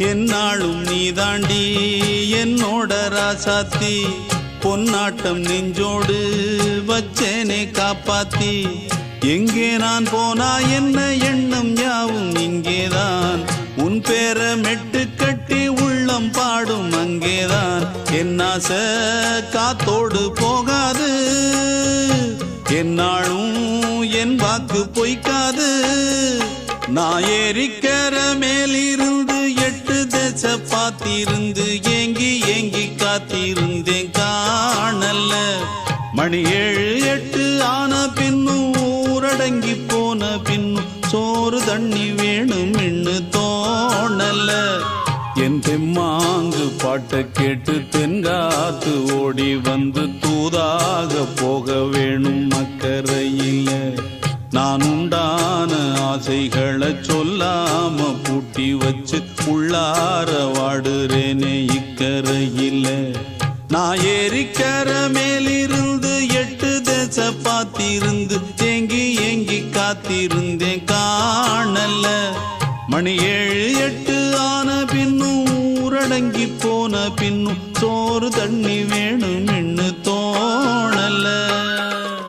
என்னாலும் நீதாண்டி என்னோட ராசாத்தி பொன்னாட்டம் நெஞ்சோடு வச்சேனே காப்பாத்தி எங்கே நான் போனா என்ன எண்ணம் யாவும் இங்கேதான் உன் பேர மெட்டு கட்டி உள்ளம் பாடும் அங்கேதான் என் ஆசை காத்தோடு போகாது என்னாலும் என் வாக்கு பொய்க்காது நான் ஏறிக்கர மேலிருந்து 8 தேச பார்த்திருந்து ஏங்கி ஏங்கி காத்திருந்தேன் காணல மணி 7 8 ஆன பின்னும் ஊரடங்கி போன பின்னும் சோறு தண்ணி வேணும் இன்னு தோணல என் தெம்மாங்கு பாட்டை கேட்டு தென்காத்து ஓடி வந்து தூதாக போக வேணும் அக்கறையில நான் உண்டான ஆசைகளை சொல்லாம பூட்டி வச்சு உள்ளார வாடுறேனே இக்கரையில நான் ஏறிக்கர மேலிருந்து 8 தேச பார்த்திருந்து ஏங்கி ஏங்கி காத்திருந்தேன் காணல மணி 7 8 ஆன பின்னும் ஊரடங்கி போன பின்னும் சோறு தண்ணி வேணும் இன்னு தோணல